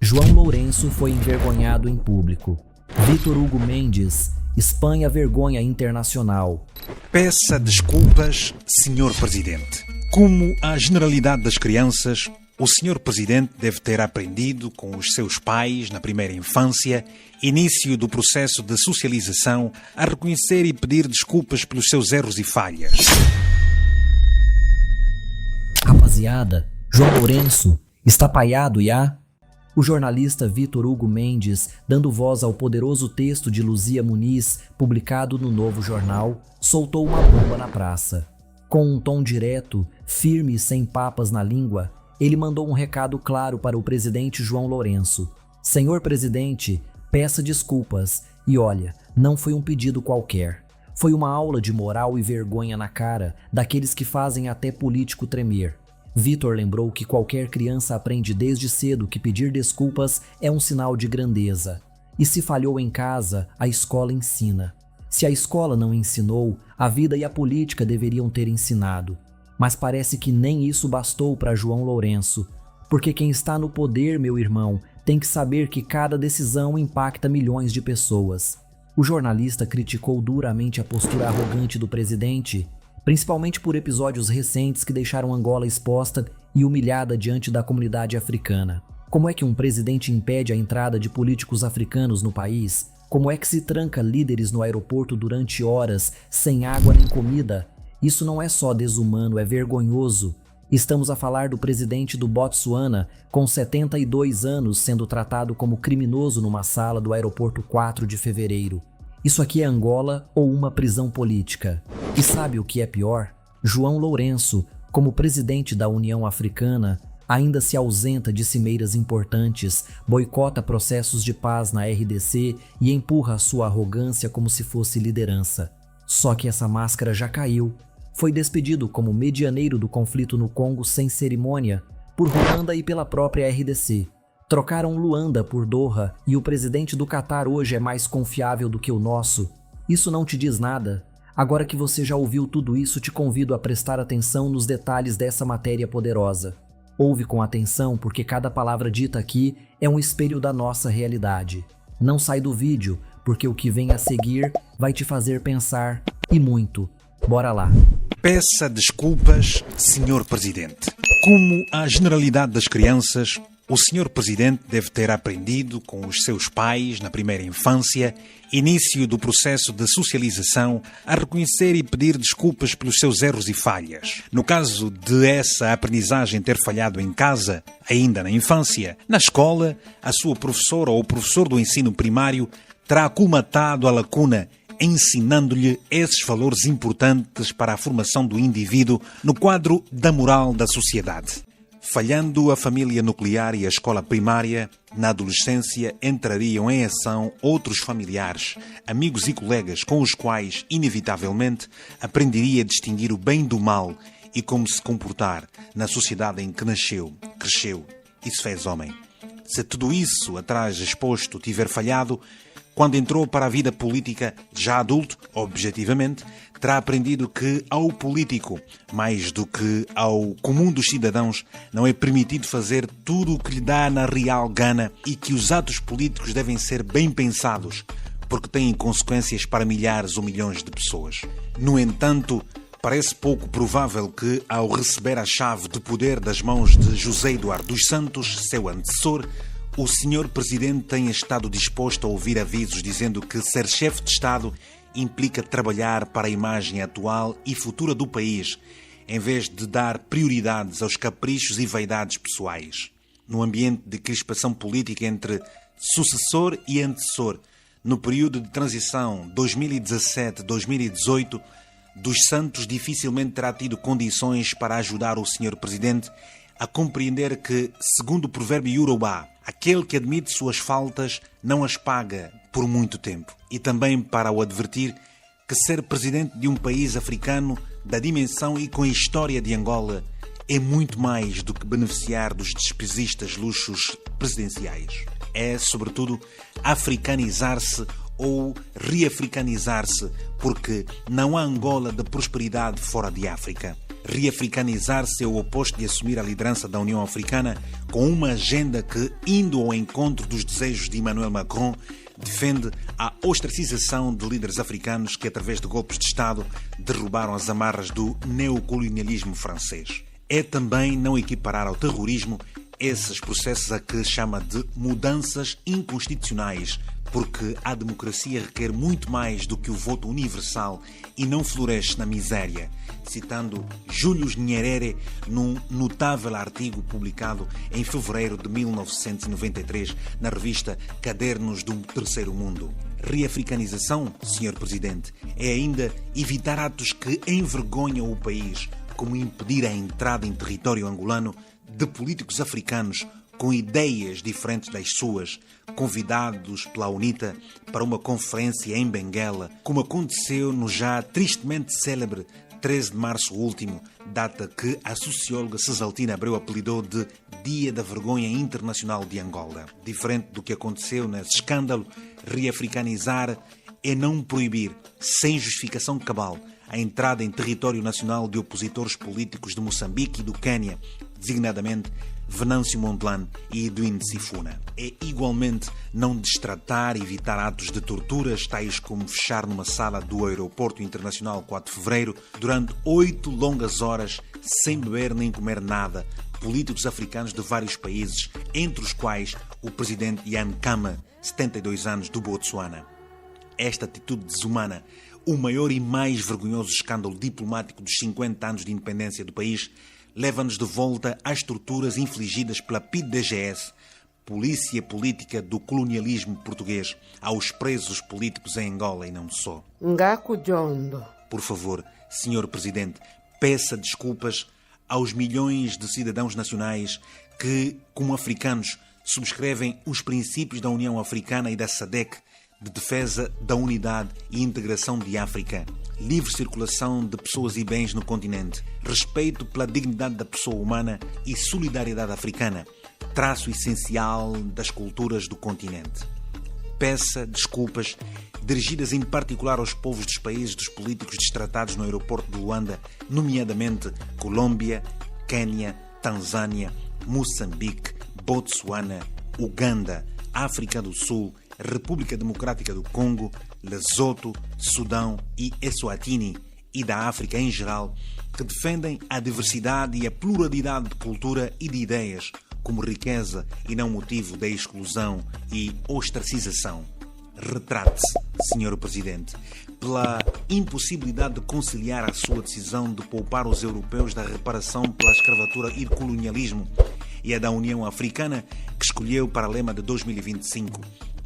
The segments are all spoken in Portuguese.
João Lourenço foi envergonhado em público. Vítor Hugo Mendes expõe a vergonha internacional. Peça desculpas, Sr. Presidente. Como a generalidade das crianças, o Sr. Presidente deve ter aprendido com os seus pais na primeira infância, início do processo de socialização, a reconhecer e pedir desculpas pelos seus erros e falhas. Rapaziada, João Lourenço está paiado e O jornalista Vítor Hugo Mendes, dando voz ao poderoso texto de Luzia Muniz, publicado no Novo Jornal, soltou uma bomba na praça. Com um tom direto, firme e sem papas na língua, ele mandou um recado claro para o presidente João Lourenço. Senhor presidente, peça desculpas. E olha, não foi um pedido qualquer. Foi uma aula de moral e vergonha na cara daqueles que fazem até político tremer. Vítor lembrou que qualquer criança aprende desde cedo que pedir desculpas é um sinal de grandeza. E se falhou em casa, a escola ensina. Se a escola não ensinou, a vida e a política deveriam ter ensinado. Mas parece que nem isso bastou para João Lourenço. Porque quem está no poder, meu irmão, tem que saber que cada decisão impacta milhões de pessoas. O jornalista criticou duramente a postura arrogante do presidente, principalmente por episódios recentes que deixaram Angola exposta e humilhada diante da comunidade africana. Como é que um presidente impede a entrada de políticos africanos no país? Como é que se tranca líderes no aeroporto durante horas, sem água nem comida? Isso não é só desumano, é vergonhoso. Estamos a falar do presidente do Botsuana, com 72 anos, sendo tratado como criminoso numa sala do aeroporto 4 de fevereiro. Isso aqui é Angola ou uma prisão política? E sabe o que é pior? João Lourenço, como presidente da União Africana, ainda se ausenta de cimeiras importantes, boicota processos de paz na RDC e empurra a sua arrogância como se fosse liderança. Só que essa máscara já caiu. Foi despedido como medianeiro do conflito no Congo sem cerimônia, por Ruanda e pela própria RDC. Trocaram Luanda por Doha e o presidente do Catar hoje é mais confiável do que o nosso. Isso não te diz nada? Agora que você já ouviu tudo isso, te convido a prestar atenção nos detalhes dessa matéria poderosa. Ouve com atenção porque cada palavra dita aqui é um espelho da nossa realidade. Não sai do vídeo, porque o que vem a seguir vai te fazer pensar e muito. Bora lá. Peça desculpas, Sr. Presidente. Como a generalidade das crianças, o Sr. Presidente deve ter aprendido com os seus pais na primeira infância, início do processo de socialização, a reconhecer e pedir desculpas pelos seus erros e falhas. No caso de essa aprendizagem ter falhado em casa, ainda na infância, na escola, a sua professora ou professor do ensino primário terá colmatado a lacuna, ensinando-lhe esses valores importantes para a formação do indivíduo no quadro da moral da sociedade. Falhando a família nuclear e a escola primária, na adolescência entrariam em ação outros familiares, amigos e colegas com os quais, inevitavelmente, aprenderia a distinguir o bem do mal e como se comportar na sociedade em que nasceu, cresceu e se fez homem. Se tudo isso atrás exposto tiver falhado, quando entrou para a vida política, já adulto, objetivamente, terá aprendido que ao político, mais do que ao comum dos cidadãos, não é permitido fazer tudo o que lhe dá na real gana e que os atos políticos devem ser bem pensados, porque têm consequências para milhares ou milhões de pessoas. No entanto, parece pouco provável que, ao receber a chave de poder das mãos de José Eduardo dos Santos, seu antecessor, o Sr. Presidente tenha estado disposto a ouvir avisos dizendo que ser chefe de Estado implica trabalhar para a imagem atual e futura do país, em vez de dar prioridades aos caprichos e vaidades pessoais. No ambiente de crispação política entre sucessor e antecessor, no período de transição 2017-2018, dos Santos dificilmente terá tido condições para ajudar o Sr. Presidente a compreender que, segundo o provérbio iorubá, aquele que admite suas faltas não as paga por muito tempo. E também para o advertir que ser presidente de um país africano da dimensão e com a história de Angola é muito mais do que beneficiar dos despesistas luxos presidenciais. É, sobretudo, africanizar-se ou reafricanizar-se, porque não há Angola de prosperidade fora de África. reafricanizar-se é o oposto de assumir a liderança da União Africana com uma agenda que, indo ao encontro dos desejos de Emmanuel Macron, defende a ostracização de líderes africanos que, através de golpes de Estado, derrubaram as amarras do neocolonialismo francês. É também não equiparar ao terrorismo esses processos a que chama de mudanças inconstitucionais, porque a democracia requer muito mais do que o voto universal e não floresce na miséria, citando Julius Nyerere num notável artigo publicado em fevereiro de 1993 na revista Cadernos do Terceiro Mundo. Reafricanização, Sr. Presidente, é ainda evitar atos que envergonham o país, como impedir a entrada em território angolano de políticos africanos com ideias diferentes das suas, convidados pela UNITA para uma conferência em Benguela, como aconteceu no já tristemente célebre 13 de março último, data que a socióloga Cesaltina Abreu apelidou de Dia da Vergonha Internacional de Angola. Diferente do que aconteceu nesse escândalo, reafricanizar é não proibir, sem justificação cabal, a entrada em território nacional de opositores políticos de Moçambique e do Quênia, designadamente Venâncio Mondlane e Edwin Sifuna. É igualmente não destratar e evitar atos de torturas, tais como fechar numa sala do Aeroporto Internacional 4 de Fevereiro durante 8 longas horas, sem beber nem comer nada, políticos africanos de vários países, entre os quais o presidente Ian Khama, 72 anos, do Botsuana. Esta atitude desumana, o maior e mais vergonhoso escândalo diplomático dos 50 anos de independência do país, leva-nos de volta às torturas infligidas pela PIDGS, Polícia Política do Colonialismo Português, aos presos políticos em Angola e não só. Ngaku Jondo. Por favor, Sr. Presidente, peça desculpas aos milhões de cidadãos nacionais que, como africanos, subscrevem os princípios da União Africana e da SADC de defesa da unidade e integração de África, livre circulação de pessoas e bens no continente, respeito pela dignidade da pessoa humana e solidariedade africana, traço essencial das culturas do continente. Peça desculpas dirigidas em particular aos povos dos países dos políticos destratados no aeroporto de Luanda, nomeadamente Colômbia, Quênia, Tanzânia, Moçambique, Botsuana, Uganda, África do Sul, República Democrática do Congo, Lesoto, Sudão e Eswatini, e da África em geral, que defendem a diversidade e a pluralidade de cultura e de ideias como riqueza e não motivo da exclusão e ostracização. Retrate-se, Sr. Presidente, pela impossibilidade de conciliar a sua decisão de poupar os europeus da reparação pela escravatura e colonialismo e a da União Africana, que escolheu para lema de 2025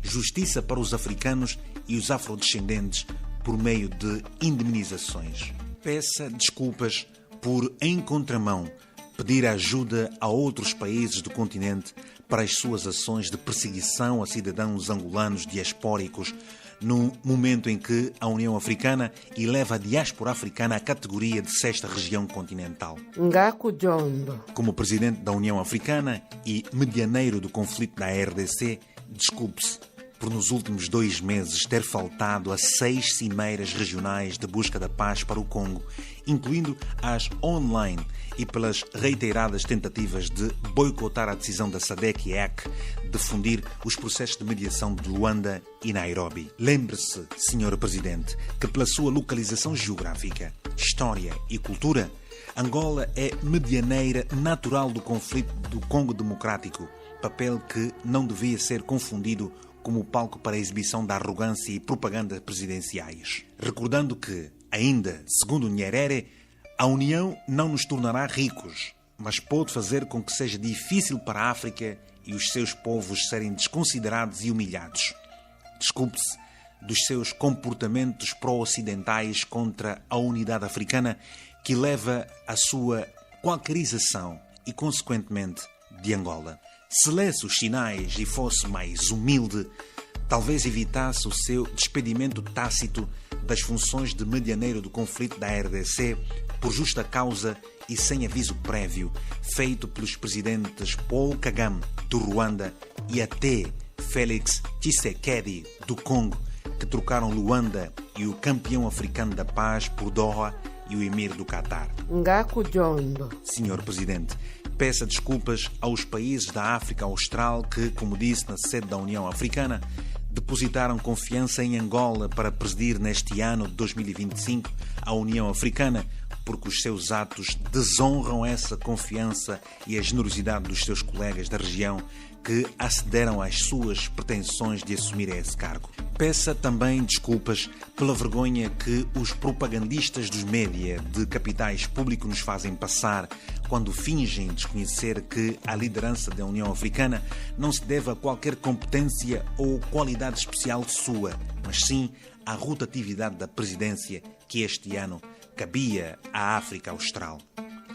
Justiça para os africanos e os afrodescendentes por meio de indemnizações. Peça desculpas por, em contramão, pedir ajuda a outros países do continente para as suas ações de perseguição a cidadãos angolanos diaspóricos, no momento em que a União Africana eleva a diáspora africana à categoria de sexta região continental. Ngaku Jondo. Como presidente da União Africana e medianeiro do conflito da RDC, desculpe-se por nos últimos 2 meses ter faltado a 6 cimeiras regionais de busca da paz para o Congo, incluindo as online, e pelas reiteradas tentativas de boicotar a decisão da SADC e EAC de fundir os processos de mediação de Luanda e Nairobi. Lembre-se, Sr. Presidente, que pela sua localização geográfica, história e cultura, Angola é medianeira natural do conflito do Congo Democrático, papel que não devia ser confundido como palco para a exibição da arrogância e propaganda presidenciais. Recordando que, ainda, segundo Nyerere, a União não nos tornará ricos, mas pode fazer com que seja difícil para a África e os seus povos serem desconsiderados e humilhados. Desculpe-se dos seus comportamentos pró-ocidentais contra a unidade africana, que leva à sua qualquerização e, consequentemente, de Angola. Se lesse os sinais e fosse mais humilde, talvez evitasse o seu despedimento tácito das funções de medianeiro do conflito da RDC por justa causa e sem aviso prévio, feito pelos presidentes Paul Kagame, do Ruanda, e até Félix Tshisekedi, do Congo, que trocaram Luanda e o campeão africano da paz por Doha e o emir do Catar. Ngaku Jondo. Senhor Presidente, peça desculpas aos países da África Austral que, como disse na sede da União Africana, depositaram confiança em Angola para presidir neste ano de 2025 a União Africana, porque os seus atos desonram essa confiança e a generosidade dos seus colegas da região que acederam às suas pretensões de assumir esse cargo. Peça também desculpas pela vergonha que os propagandistas dos média de capitais públicos nos fazem passar quando fingem desconhecer que a liderança da União Africana não se deve a qualquer competência ou qualidade especial sua, mas sim à rotatividade da presidência que este ano cabia à África Austral.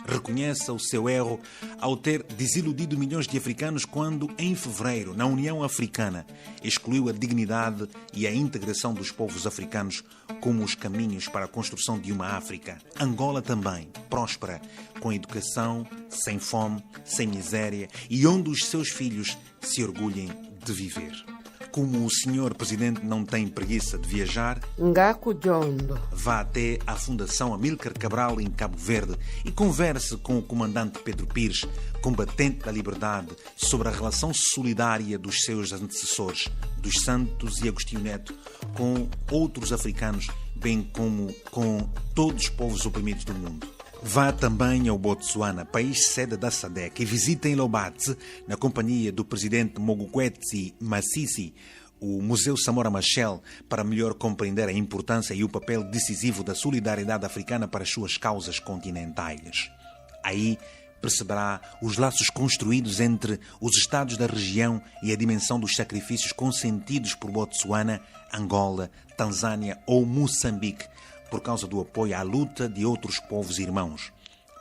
Reconheça o seu erro ao ter desiludido milhões de africanos quando, em fevereiro, na União Africana, excluiu a dignidade e a integração dos povos africanos como os caminhos para a construção de uma África. Angola também, próspera, com educação, sem fome, sem miséria e onde os seus filhos se orgulhem de viver. Como o senhor Presidente não tem preguiça de viajar, Ngaku Jondo. vá até à Fundação Amílcar Cabral, em Cabo Verde, e converse com o comandante Pedro Pires, combatente da liberdade, sobre a relação solidária dos seus antecessores, dos Santos e Agostinho Neto, com outros africanos, bem como com todos os povos oprimidos do mundo. Vá também ao Botsuana, país sede da SADC, e visite em Lobatse, na companhia do presidente Mogukwetsi Masisi, o Museu Samora Machel, para melhor compreender a importância e o papel decisivo da solidariedade africana para as suas causas continentais. Aí perceberá os laços construídos entre os Estados da região e a dimensão dos sacrifícios consentidos por Botsuana, Angola, Tanzânia ou Moçambique, por causa do apoio à luta de outros povos irmãos.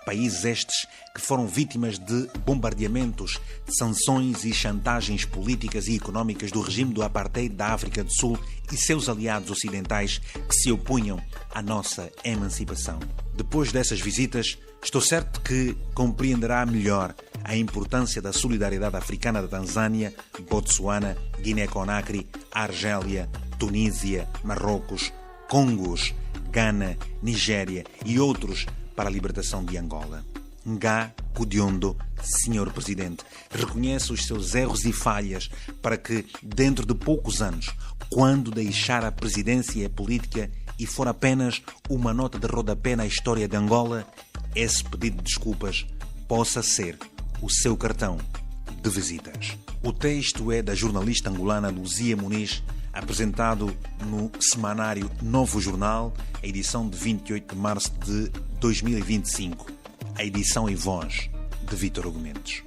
Países estes que foram vítimas de bombardeamentos, de sanções e chantagens políticas e económicas do regime do apartheid da África do Sul e seus aliados ocidentais que se opunham à nossa emancipação. Depois dessas visitas, estou certo que compreenderá melhor a importância da solidariedade africana da Tanzânia, Botsuana, Guiné-Conakry, Argélia, Tunísia, Marrocos, Congos, Gana, Nigéria e outros para a libertação de Angola. Ngaku Jondo, Senhor Presidente, reconheça os seus erros e falhas para que, dentro de poucos anos, quando deixar a presidência e a política e for apenas uma nota de rodapé na história de Angola, esse pedido de desculpas possa ser o seu cartão de visitas. O texto é da jornalista angolana Luzia Muniz, apresentado no semanário Novo Jornal, a edição de 28 de março de 2025. A edição e voz de Vítor Hugo Mendes.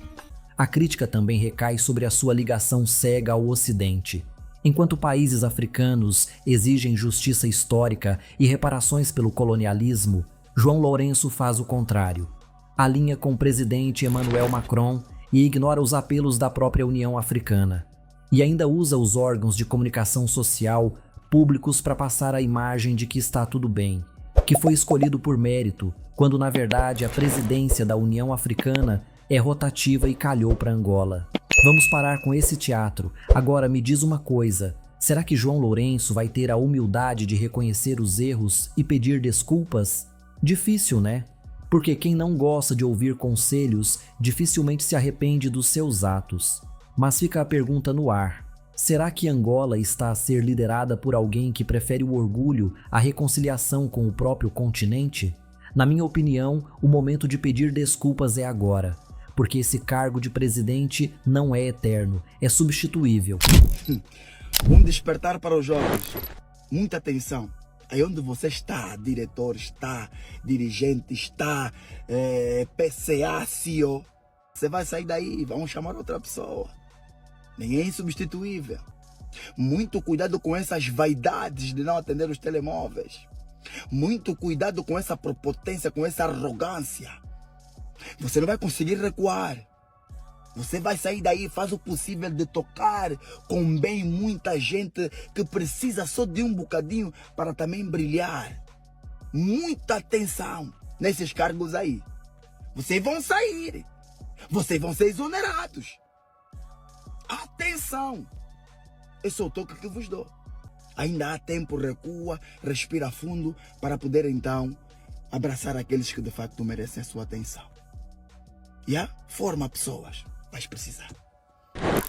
A crítica também recai sobre a sua ligação cega ao Ocidente. Enquanto países africanos exigem justiça histórica e reparações pelo colonialismo, João Lourenço faz o contrário. Alinha com o presidente Emmanuel Macron e ignora os apelos da própria União Africana. E ainda usa os órgãos de comunicação social públicos para passar a imagem de que está tudo bem, que foi escolhido por mérito, quando na verdade a presidência da União Africana é rotativa e calhou para Angola. Vamos parar com esse teatro. Agora me diz uma coisa, será que João Lourenço vai ter a humildade de reconhecer os erros e pedir desculpas? Difícil, né? Porque quem não gosta de ouvir conselhos dificilmente se arrepende dos seus atos. Mas fica a pergunta no ar. Será que Angola está a ser liderada por alguém que prefere o orgulho à reconciliação com o próprio continente? Na minha opinião, o momento de pedir desculpas é agora, porque esse cargo de presidente não é eterno, é substituível. Um despertar para os jovens. Muita atenção. Aí onde você está, diretor está, dirigente está, PCA, CEO, você vai sair daí, vamos chamar outra pessoa. Ninguém é insubstituível. Muito cuidado com essas vaidades de não atender os telemóveis. Muito cuidado com essa prepotência, com essa arrogância. Você não vai conseguir recuar. Você vai sair daí e faz o possível de tocar com bem muita gente que precisa só de um bocadinho para também brilhar. Muita atenção nesses cargos aí. Vocês vão sair. Vocês vão ser exonerados. Atenção! Esse é o toque que vos dou. Ainda há tempo, recua, respira fundo para poder então abraçar aqueles que de facto merecem a sua atenção. Forma pessoas, vais precisar.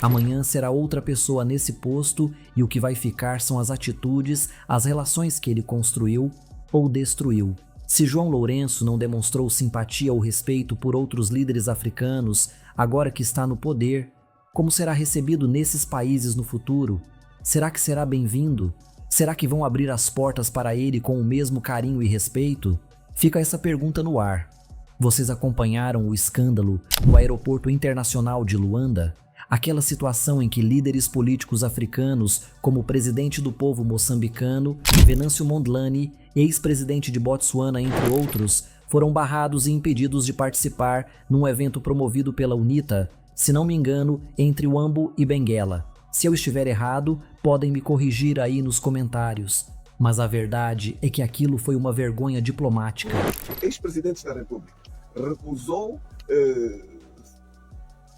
Amanhã será outra pessoa nesse posto e o que vai ficar são as atitudes, as relações que ele construiu ou destruiu. Se João Lourenço não demonstrou simpatia ou respeito por outros líderes africanos, agora que está no poder, como será recebido nesses países no futuro? Será que será bem-vindo? Será que vão abrir as portas para ele com o mesmo carinho e respeito? Fica essa pergunta no ar. Vocês acompanharam o escândalo no aeroporto internacional de Luanda? Aquela situação em que líderes políticos africanos, como o presidente do povo moçambicano, Venâncio Mondlane, ex-presidente de Botsuana, entre outros, foram barrados e impedidos de participar num evento promovido pela UNITA, se não me engano, entre Uambo e Benguela. Se eu estiver errado, podem me corrigir aí nos comentários. Mas a verdade é que aquilo foi uma vergonha diplomática. Ex-presidente da República recusou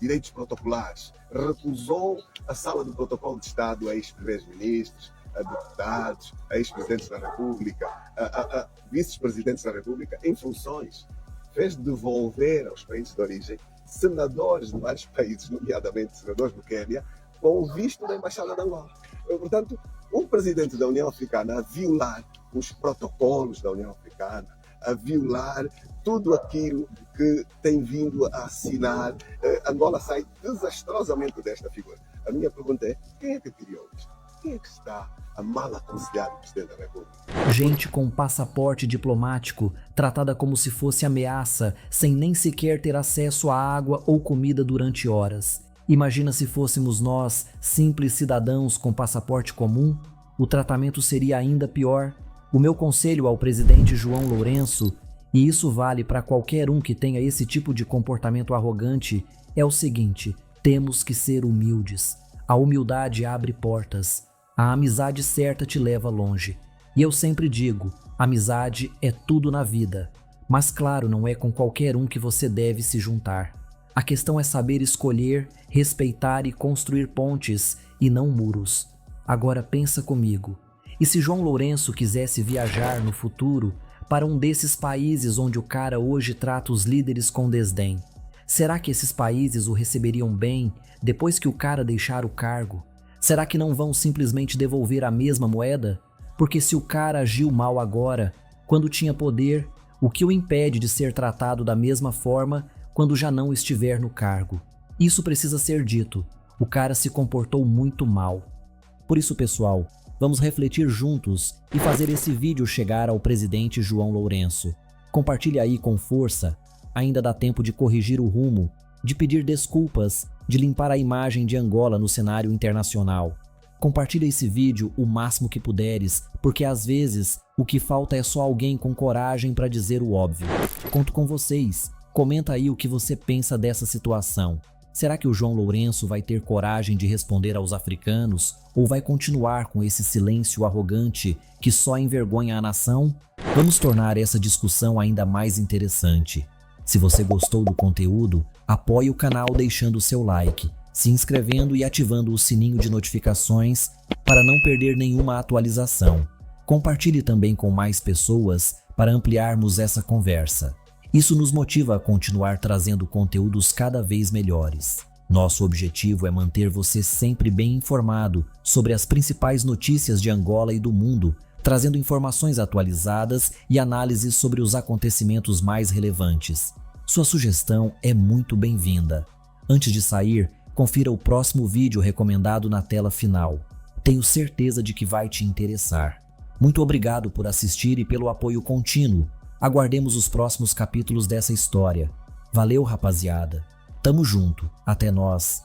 direitos protocolares, recusou a sala de protocolo de Estado a ex-primeiros-ministros, a deputados, a ex-presidentes da República, a vice-presidentes da República em funções. Fez devolver aos países de origem senadores de vários países, nomeadamente senadores do Quênia, com o visto da Embaixada de Angola. Portanto, um presidente da União Africana a violar os protocolos da União Africana, a violar tudo aquilo que tem vindo a assinar, Angola sai desastrosamente desta figura. A minha pergunta é, quem é que criou isto? Quem é que está a mal aconselhar o Presidente da República? Gente com passaporte diplomático, tratada como se fosse ameaça, sem nem sequer ter acesso a água ou comida durante horas. Imagina se fôssemos nós, simples cidadãos com passaporte comum? O tratamento seria ainda pior. O meu conselho ao presidente João Lourenço, e isso vale para qualquer um que tenha esse tipo de comportamento arrogante, é o seguinte: temos que ser humildes. A humildade abre portas. A amizade certa te leva longe. E eu sempre digo, amizade é tudo na vida. Mas claro, não é com qualquer um que você deve se juntar. A questão é saber escolher, respeitar e construir pontes, e não muros. Agora pensa comigo. E se João Lourenço quisesse viajar no futuro para um desses países onde o cara hoje trata os líderes com desdém? Será que esses países o receberiam bem depois que o cara deixar o cargo? Será que não vão simplesmente devolver a mesma moeda? Porque se o cara agiu mal agora, quando tinha poder, o que o impede de ser tratado da mesma forma quando já não estiver no cargo? Isso precisa ser dito. O cara se comportou muito mal. Por isso, pessoal, vamos refletir juntos e fazer esse vídeo chegar ao presidente João Lourenço. Compartilhe aí com força. Ainda dá tempo de corrigir o rumo, de pedir desculpas, de limpar a imagem de Angola no cenário internacional. Compartilhe esse vídeo o máximo que puderes, porque às vezes o que falta é só alguém com coragem para dizer o óbvio. Conto com vocês. Comenta aí o que você pensa dessa situação. Será que o João Lourenço vai ter coragem de responder aos africanos ou vai continuar com esse silêncio arrogante que só envergonha a nação? Vamos tornar essa discussão ainda mais interessante. Se você gostou do conteúdo, apoie o canal deixando o seu like, se inscrevendo e ativando o sininho de notificações para não perder nenhuma atualização. Compartilhe também com mais pessoas para ampliarmos essa conversa. Isso nos motiva a continuar trazendo conteúdos cada vez melhores. Nosso objetivo é manter você sempre bem informado sobre as principais notícias de Angola e do mundo, trazendo informações atualizadas e análises sobre os acontecimentos mais relevantes. Sua sugestão é muito bem-vinda. Antes de sair, confira o próximo vídeo recomendado na tela final. Tenho certeza de que vai te interessar. Muito obrigado por assistir e pelo apoio contínuo. Aguardemos os próximos capítulos dessa história. Valeu, rapaziada. Tamo junto. Até nós.